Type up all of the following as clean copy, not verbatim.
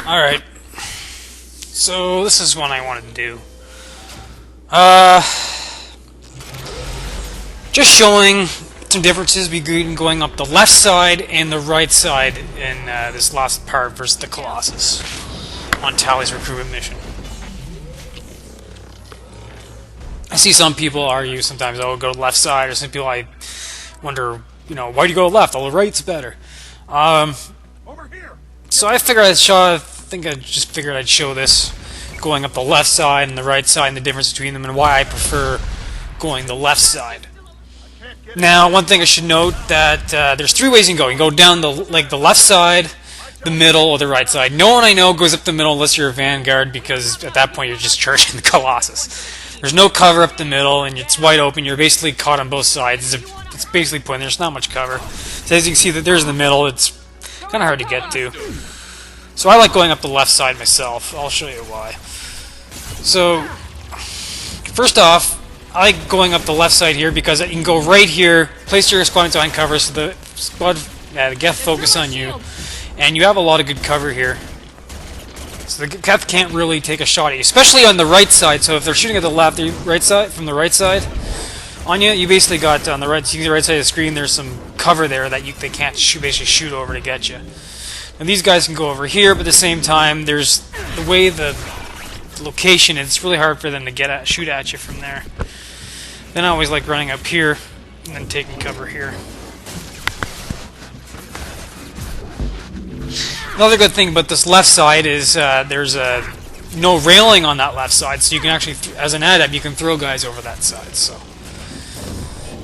Alright, so this is one I wanted to do. Just showing some differences between going up the left side and the right side in this last part versus the Colossus on Tally's recruitment mission. I see some people argue sometimes, oh, go to the left side, or some people I wonder, why do you go left? Oh, the right's better. So I figured I'd show this going up the left side and the right side and the difference between them and why I prefer going the left side. Now, one thing I should note that there's three ways you can go. You can go down the left side, the middle, or the right side. No one I know goes up the middle unless you're a Vanguard, because at that point you're just charging the Colossus. There's no cover up the middle, and it's wide open. You're basically caught on both sides. It's basically pointless. There's not much cover. So as you can see, that there's in the middle. It's kind of hard to get to. So I like going up the left side myself. I'll show you why. So first off, I like going up the left side here because you can go right here, place your squad behind cover, so the Geth focus on you, and you have a lot of good cover here. So the Geth can't really take a shot at you, especially on the right side. So if they're shooting at the right side, from the right side on you, you basically got on the right side of the screen. There's some cover there that they can't basically shoot over to get you. And these guys can go over here, but at the same time, there's the way the location is. It's really hard for them to shoot at you from there. Then I always like running up here and then taking cover here. Another good thing about this left side is there's no railing on that left side, so you can actually, as an adept, you can throw guys over that side. So,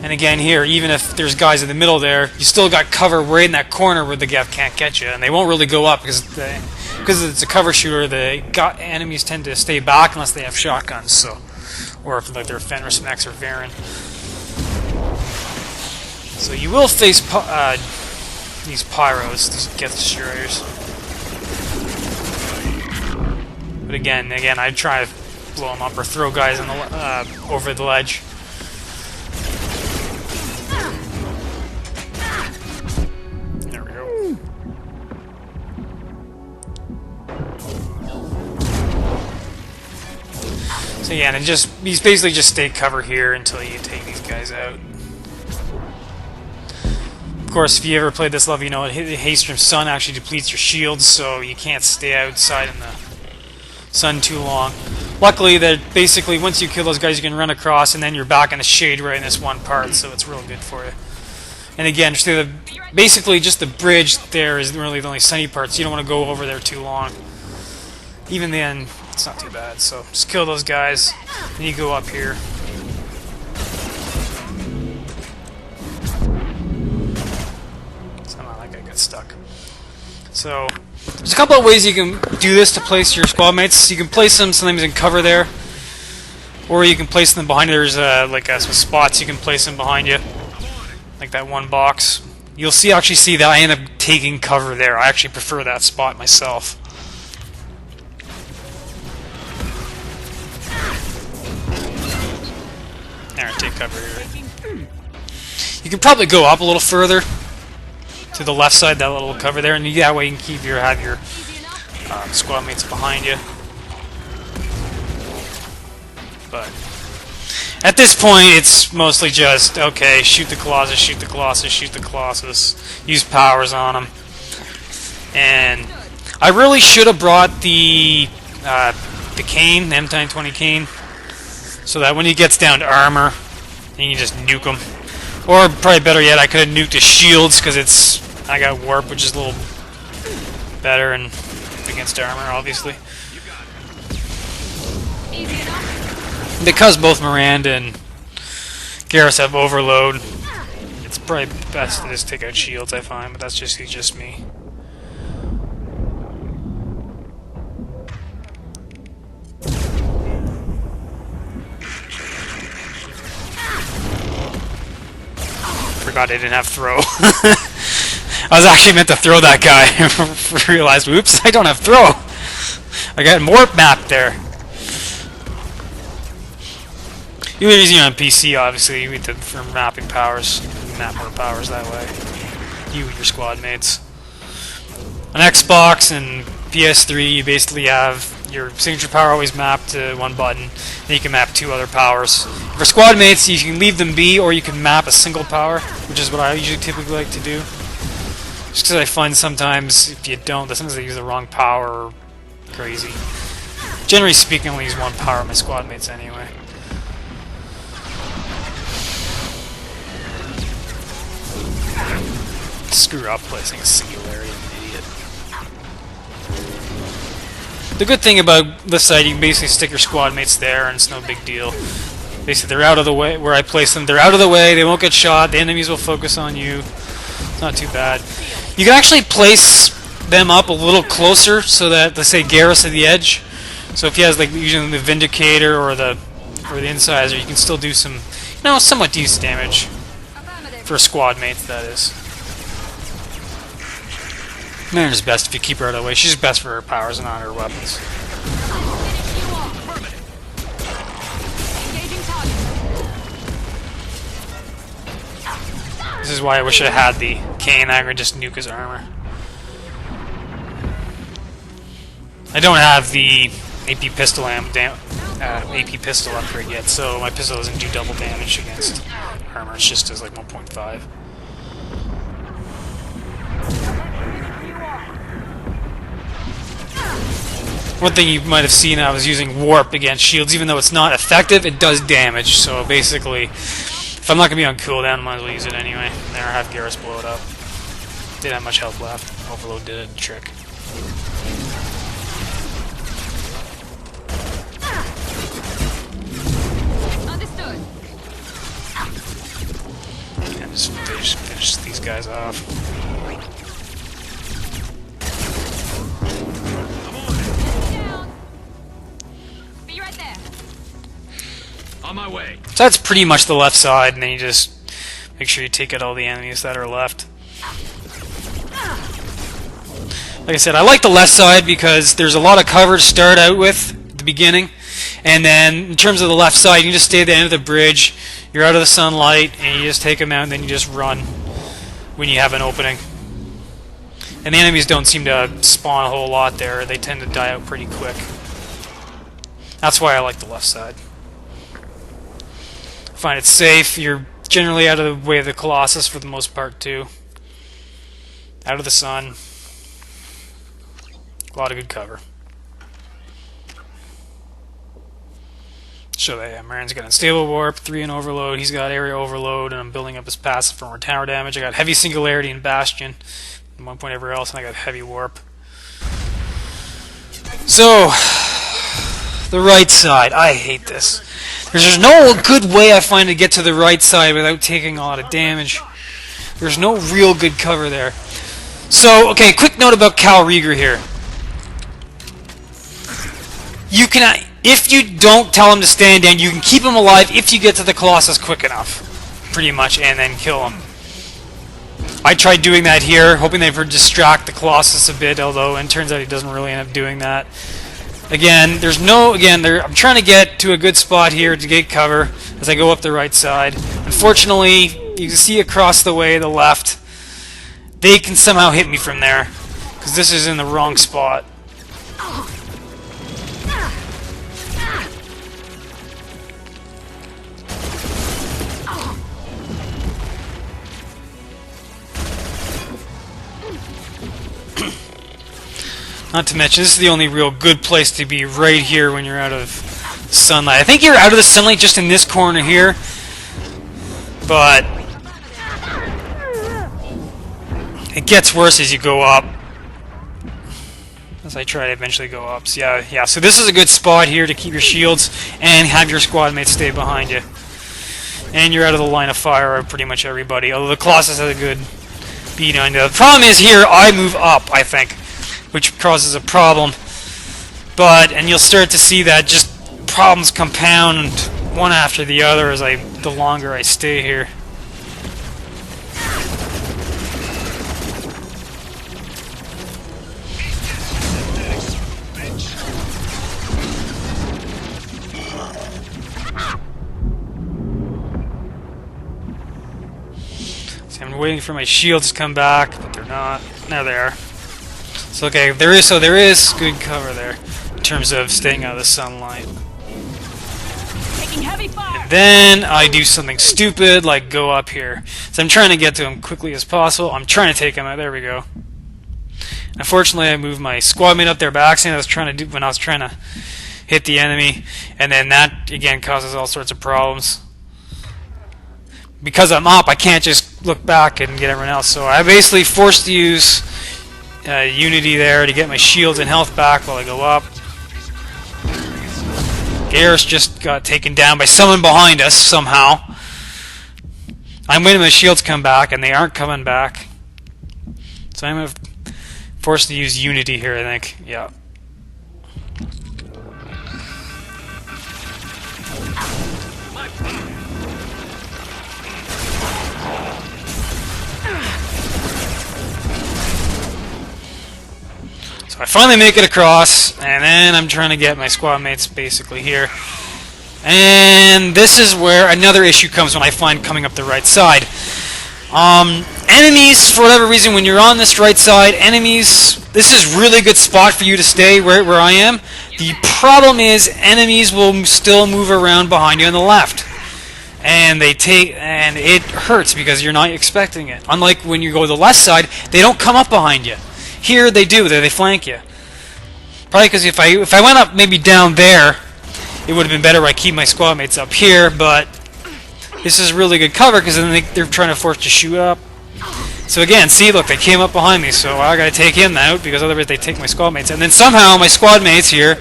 and again here, even if there's guys in the middle there, you still got cover right in that corner where the Geth can't get you, and they won't really go up because it's a cover shooter. The enemies tend to stay back unless they have shotguns, so, or if they're Fenris, Max, or Varen. So you will face these pyros, these Geth destroyers. But again, I try to blow them up or throw guys on the over the ledge. There we go. So yeah, and you basically just stay cover here until you take these guys out. Of course, if you ever played this level, you know Haestrom's sun actually depletes your shields, so you can't stay outside in the sun too long. Luckily, that basically once you kill those guys, you can run across, and then you're back in the shade right in this one part, so it's real good for you. And again, basically just the bridge there is really the only sunny part, so you don't want to go over there too long. Even then, it's not too bad. So just kill those guys, and you go up here. Somehow that guy got stuck. So there's a couple of ways you can do this to place your squad mates. You can place them sometimes in cover there, or you can place them behind you. There's some spots you can place them behind you, like that one box. You'll actually see that I end up taking cover there. I actually prefer that spot myself. There, take cover here. You can probably go up a little further to the left side, that little cover there, and that way you can have your squad mates behind you. But at this point, it's mostly just, okay, shoot the Colossus, shoot the Colossus, shoot the Colossus, use powers on them. And I really should have brought the cane, the M920 cane, so that when he gets down to armor, you can just nuke him. Or probably better yet, I could have nuked his shields, because I got warp, which is a little better and against armor, obviously. Because both Miranda and Garrus have overload, it's probably best to just take out shields, I find, but that's just me. Forgot I didn't have throw. I was actually meant to throw that guy. I realized, oops, I don't have throw. I got more map there. You were using it on PC, obviously, for mapping powers. You map more powers that way. You and your squad mates. On Xbox and PS3, you basically have your signature power always mapped to one button, then you can map 2 other powers. For squad mates, you can leave them be, or you can map a single power, which is what I usually typically like to do. Just because I find sometimes if you don't, sometimes they use the wrong power or crazy. Generally speaking, I only use 1 power of my squad mates anyway. Screw up placing a singularity, I'm an idiot. The good thing about this side, you can basically stick your squad mates there and it's no big deal. Basically, they're out of the way, where I place them, they're out of the way, they won't get shot, the enemies will focus on you. It's not too bad. You can actually place them up a little closer so that, let's say, Garrus at the edge. So if he has, like, using the Vindicator or the Incisor, you can still do some, somewhat decent damage. For squad mates, that is. Marin's best if you keep her out of the way. She's best for her powers and not her weapons. This is why I wish I had the cane. I could just nuke his armor. I don't have the AP pistol upgrade yet, so my pistol doesn't do double damage against armor. It's just does like 1.5. One thing you might have seen, I was using Warp against shields. Even though it's not effective, it does damage. So basically, if I'm not going to be on cooldown, I might as well use it anyway. There, have Garrus blow it up. Didn't have much health left. Overload did a trick. Understood. And just finish these guys off. On my way. So that's pretty much the left side, and then you just make sure you take out all the enemies that are left. Like I said, I like the left side because there's a lot of cover to start out with at the beginning, and then in terms of the left side, you can just stay at the end of the bridge, you're out of the sunlight, and you just take them out, and then you just run when you have an opening. And the enemies don't seem to spawn a whole lot there, they tend to die out pretty quick. That's why I like the left side. Find it safe. You're generally out of the way of the Colossus for the most part too. Out of the sun. A lot of good cover. So yeah, Marin's got Unstable Warp, 3 in Overload, he's got Area Overload, and I'm building up his passive for more tower damage. I got Heavy Singularity and Bastion, and 1 point everywhere else, and I got Heavy Warp. So, the right side. I hate this. There's no good way I find to get to the right side without taking a lot of damage. There's no real good cover there. So, okay, quick note about Cal Rieger here. You can, if you don't tell him to stand in, you can keep him alive if you get to the Colossus quick enough, pretty much, and then kill him. I tried doing that here, hoping they would distract the Colossus a bit, although it turns out he doesn't really end up doing that. Again, I'm trying to get to a good spot here to get cover as I go up the right side. Unfortunately, you can see across the way, the left, they can somehow hit me from there, because this is in the wrong spot. Not to mention, this is the only real good place to be, right here when you're out of sunlight. I think you're out of the sunlight just in this corner here, but it gets worse as you go up. As I try to eventually go up. So yeah. So this is a good spot here to keep your shields and have your squad mates stay behind you. And you're out of the line of fire of pretty much everybody. Although the Colossus has a good beat on you. The problem is here, I move up, I think, which causes a problem. And you'll start to see that just problems compound one after the other as the longer I stay here. See, I'm waiting for my shields to come back, but they're not. There they are. So okay, there is good cover there in terms of staying out of the sunlight. Taking heavy fire. Then I do something stupid like go up here. So I'm trying to get to him quickly as possible. I'm trying to take him out. There we go. Unfortunately, I moved my squad mate up there by accident. I was trying to hit the enemy, and then that again causes all sorts of problems. Because I'm up, I can't just look back and get everyone else. So I basically forced to use Unity there to get my shields and health back while I go up. Garrus just got taken down by someone behind us somehow. I'm waiting for my shields come back, and they aren't coming back. So I'm forced to use Unity here, I think. Yeah. So I finally make it across, and then I'm trying to get my squad mates basically here. And this is where another issue comes when I find coming up the right side. Enemies, for whatever reason, when you're on this right side, this is really good spot for you to stay right where I am. The problem is enemies will still move around behind you on the left. And it hurts because you're not expecting it. Unlike when you go to the left side, they don't come up behind you. Here they do, they flank you. Probably because if I went up maybe down there, it would have been better if I keep my squad mates up here, but this is really good cover because then they're trying to force to shoot up. So again, see, look, they came up behind me, so I gotta take him out because otherwise they take my squad mates. And then somehow my squad mates here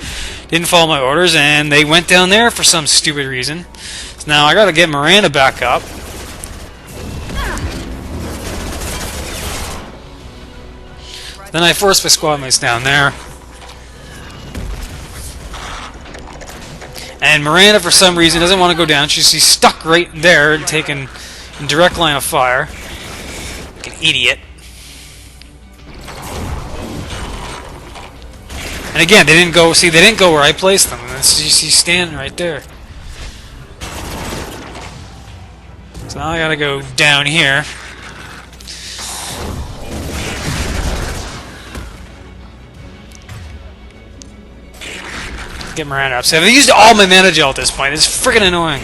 didn't follow my orders and they went down there for some stupid reason. So now I gotta get Miranda back up. Then I forced my squad mates down there. And Miranda, for some reason, doesn't want to go down. She's stuck right there and taken in direct line of fire. Like an idiot. And again, they didn't go where I placed them. And she's standing right there. So now I gotta go down here. Get Miranda up. So I've used all my mana gel at this point. It's freaking annoying.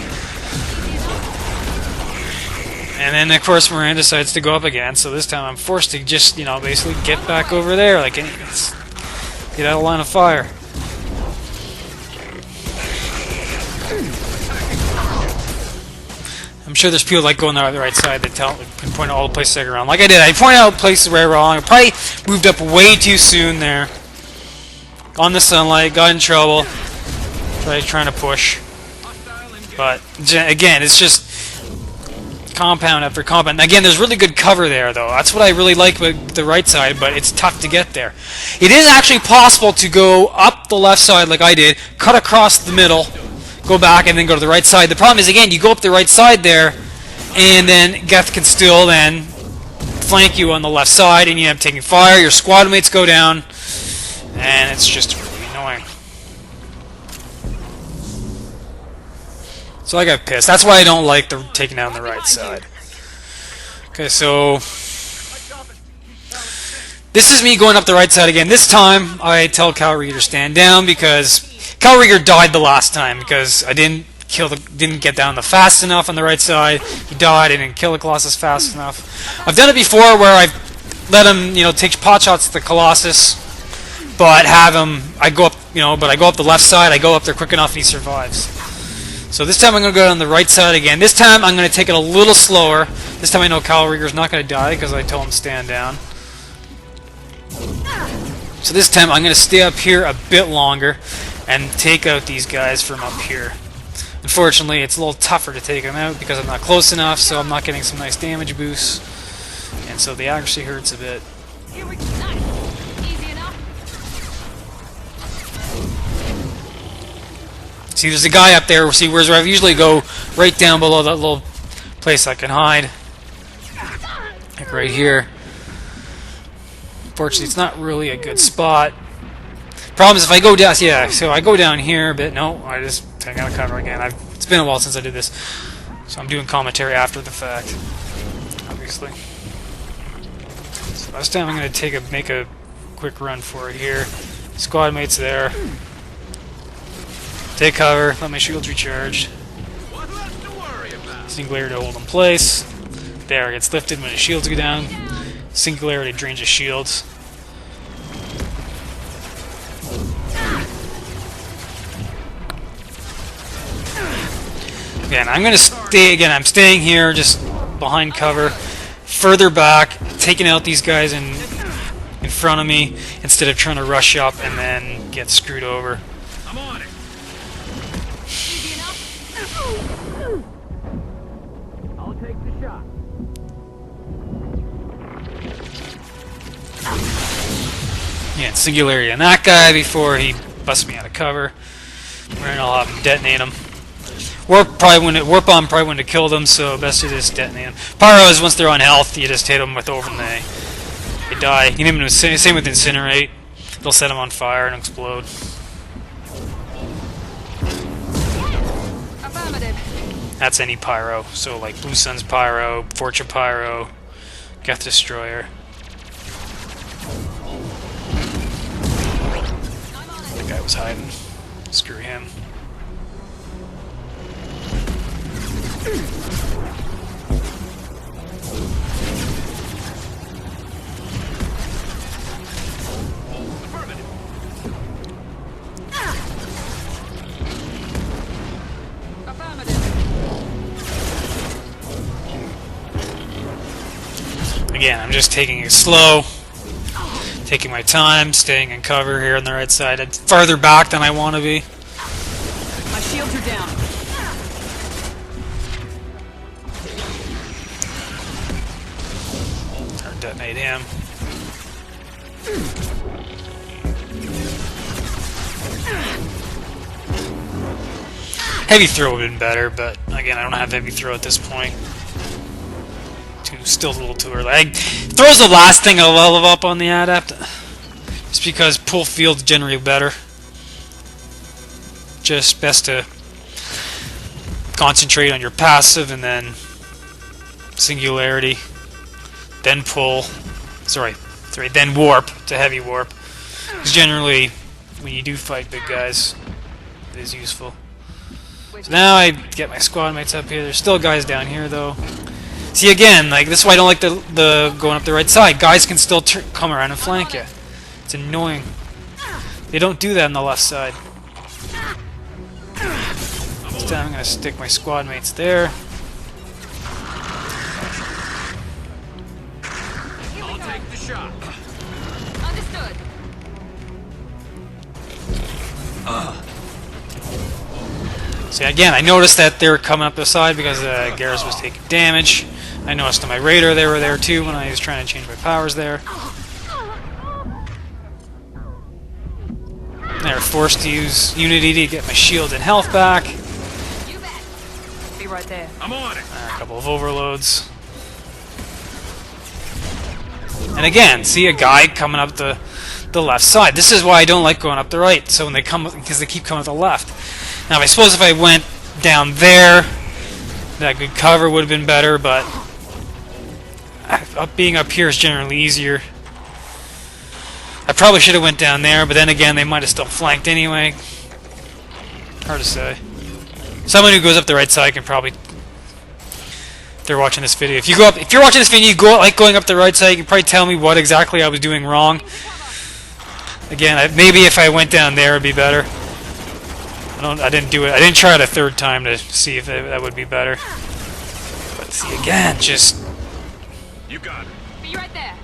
And then, of course, Miranda decides to go up again. So this time I'm forced to just, basically get back over there. Like, get out of line of fire. I'm sure there's people like going on the right side that can point out all the places I go around. Like I did. I pointed out places where I wrong. I probably moved up way too soon there. On the sunlight, got in trouble. Trying to push. But again, it's just compound after compound. Again, there's really good cover there, though. That's what I really like with the right side, but it's tough to get there. It is actually possible to go up the left side like I did, cut across the middle, go back, and then go to the right side. The problem is, again, you go up the right side there, and then Geth can still then flank you on the left side, and you end up taking fire. Your squad mates go down. And it's just really annoying. So I got pissed. That's why I don't like taking down the right side. Okay, so this is me going up the right side again. This time I tell Calrieger to stand down because Calrieger died the last time because I didn't get down fast enough on the right side. He died. I didn't kill the Colossus fast enough. I've done it before where I've let him, take pot shots at the Colossus. But I go up the left side, I go up there quick enough and he survives. So this time I'm going to go down the right side again. This time I'm going to take it a little slower. This time I know Calrieger's not going to die because I told him to stand down. So this time I'm going to stay up here a bit longer and take out these guys from up here. Unfortunately, it's a little tougher to take them out because I'm not close enough, so I'm not getting some nice damage boosts. And so the accuracy hurts a bit. See, there's a guy up there. See, where I usually go right down below that little place I can hide. Like right here. Fortunately, it's not really a good spot. Problem is, if I go down, so I go down here a bit. No, I just take out a cover again. It's been a while since I did this, so I'm doing commentary after the fact, obviously. So this time I'm going to make a quick quick run for it here. Squad mates there. Take cover. Let my shields recharge. Singularity to hold in place. There, it gets lifted when his shields go down. Singularity drains his shields. Again, I'm gonna stay. Again, I'm staying here, just behind cover, further back, taking out these guys in front of me instead of trying to rush up and then get screwed over. I'm on it. Easy enough. I'll take the shot. Yeah, singularity on that guy before he busts me out of cover. And I'll have him detonate him. Warp bomb probably wouldn't have killed them, so best to just detonate them. Pyros, once they're on health, you just hit them with over and they die. You name them, same with incinerate. They'll set them on fire and explode. Affirmative. That's any pyro. So like Blue Sun's pyro, Fortune pyro, Geth Destroyer. That guy was hiding. Screw him. Again, I'm just taking it slow, taking my time, staying in cover here on the right side. I'm farther back than I want to be. My shields are down. Or detonate him. Heavy throw would have been better, but again, I don't have heavy throw at this point. Still a little too early. Throw's the last thing I'll level up on the Adept, just because pull field's generally better. Just best to concentrate on your passive and then singularity, then pull. Then warp to heavy warp. Because generally, when you do fight big guys, it is useful. So now I get my squad mates up here. There's still guys down here though. See again, like this is why I don't like the going up the right side. Guys can still come around and flank you. It's annoying. They don't do that on the left side. This time I'm gonna stick my squad mates there. I'll take the shot. Understood. See again, I noticed that they were coming up the side because Garrus was taking damage. I noticed on my radar they were there too when I was trying to change my powers there. They were forced to use Unity to get my shield and health back. You bet. Be right there. I'm on it. A couple of overloads. And again, see a guy coming up the left side. This is why I don't like going up the right. So when they come, because they keep coming up the left. Now, I suppose if I went down there, that good cover would have been better, but being up here is generally easier. I probably should have went down there, but then again, they might have still flanked anyway. Hard to say. Someone who goes up the right side can probably, if they're watching this video, if you're watching this video, you like going up the right side, you can probably tell me what exactly I was doing wrong. Again, maybe if I went down there, it'd be better. I didn't do it. I didn't try it a third time to see if that would be better. But see again, just You got it. Be right there.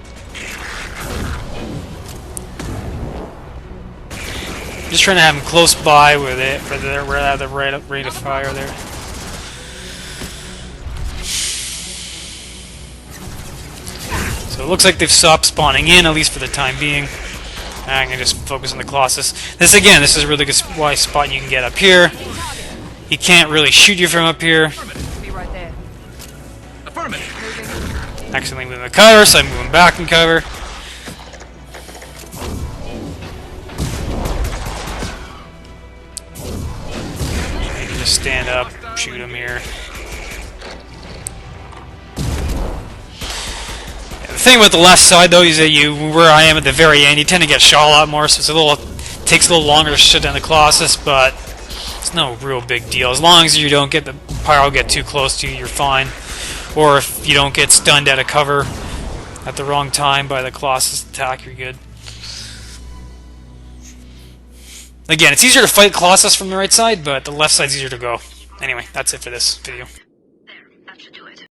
just trying to have them close by where they have the rate of fire there. So it looks like they've stopped spawning in, at least for the time being. I'm gonna just focus on the Colossus. This is a really good spot you can get up here. He can't really shoot you from up here. Be right there. Affirmative. Accidentally moving the cover, so I'm moving back in cover. Maybe just stand up, shoot him here. Yeah, the thing about the left side, though, is that where I am at the very end, you tend to get shot a lot more, so takes a little longer to shut down the Colossus, but it's no real big deal. As long as you don't get the pyro get too close to you, you're fine. Or if you don't get stunned out of cover at the wrong time by the Colossus attack, you're good. Again, it's easier to fight Colossus from the right side, but the left side's easier to go. Anyway, that's it for this video.